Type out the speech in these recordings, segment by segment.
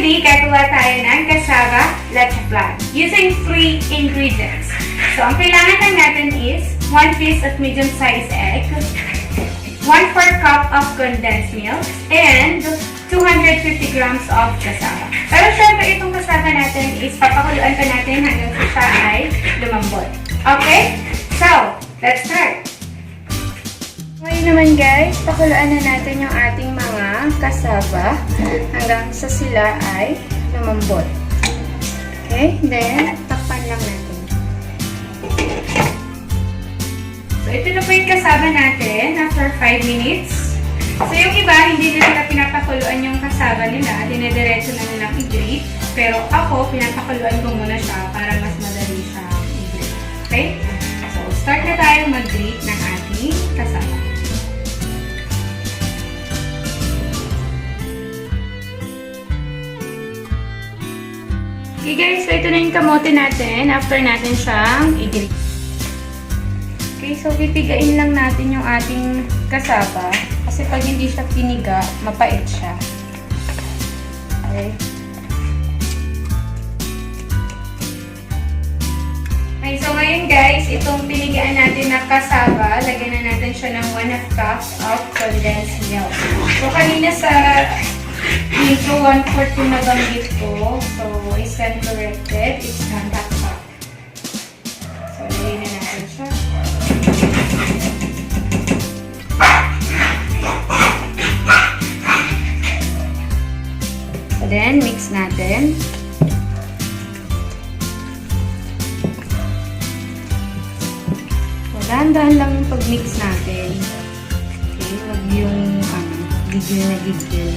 today, gagawa tayo ng Cassava Leche Flan using 3 ingredients. So, ang kailangan lang natin is 1 piece of medium-sized egg, 1/4 cup of condensed milk, and 250 grams of cassava. Pero syempre, itong cassava natin is papakuluan pa natin hanggang sa siya ay lumambot. Okay? So, let's start! Ngayon naman guys, pakuluan na natin yung ating mga cassava hanggang sa sila ay lumambot. Okay? Then, takpan lang natin. So, ito na po yung cassava natin after 5 minutes. So, yung iba, hindi nila pinapakuluan yung cassava nila. Dinediretso na nilang i-grate. Pero ako, pinapakuluan ko muna siya para mas madali siya i-grate. Okay? So, start na tayo mag-grate ng ating cassava. Okay guys, so ito na yung kamote natin after natin siyang i-grate. Okay, so pipigain lang natin yung ating cassava kasi pag hindi siya piniga, mapait siya. Okay. Okay, so ngayon guys, itong pinigaan natin na cassava, lagyan na natin siya ng 1/2 cup of condensed milk. So kanina sa intro 1/4 yung nabanggit ko. So, I stand corrected. It's 1/2 cup. So, lagay na natin siya. So, then, mix natin. So, dahan-dahan lang yung pag-mix natin. Okay, wag yung, gigil na gigil.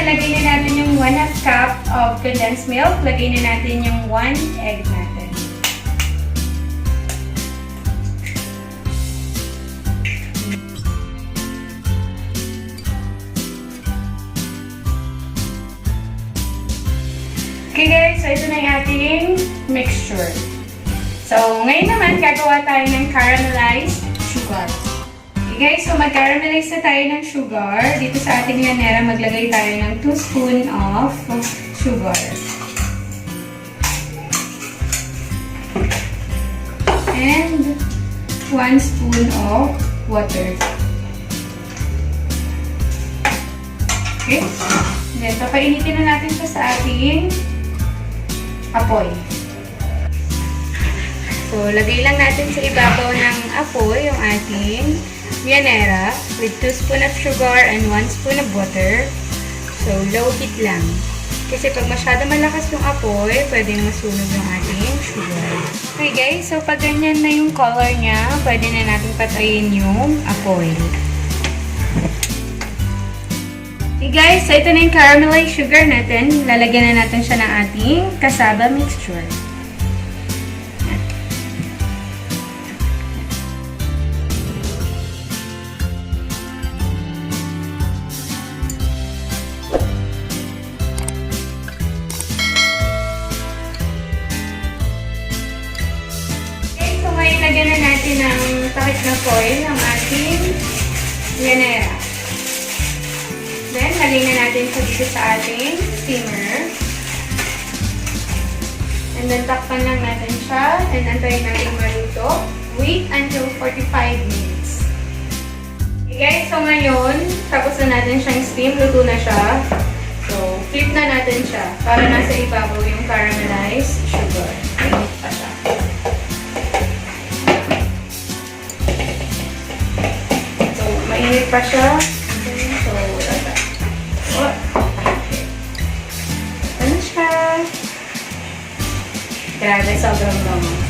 Nalagay na natin yung 1/2 cup of condensed milk. Lagay na natin yung 1 egg natin. Okay guys, so ito na yung ating mixture. So, ngayon naman gagawa tayo ng caramelized sugar. Guys, so mag-caramelize na tayo ng sugar. Dito sa ating lanera, maglagay tayo ng 2 spoon of sugar. And 1 spoon of water. Okay? Then, papainitin na natin siya sa ating apoy. So, lagay lang natin sa ibabaw ng apoy yung ating Vianera with 2 spoon of sugar and 1 spoon of water. So, low heat lang. Kasi pag masyado malakas yung apoy, pwedeng masunog yung ating sugar. Okay guys, so pag ganyan na yung color niya, pwede na natin patayin yung apoy. Okay guys, so ito na yung caramelized sugar natin. Lalagyan na natin siya ng ating cassava mixture. Lagyan na natin ng takip na foil ng ating Vianera. Then, lagay na natin siya dito sa ating steamer. And then, takpan lang natin siya. And antayin natin maluto. Wait until 45 minutes. Okay guys, so ngayon, tapos na natin siyang steam. Luto na siya. So, flip na natin siya para nasa ibabaw yung caramelized sugar. Init pa siya. Mainit pa siya. So, ano siya? Grabe, sobrang bango.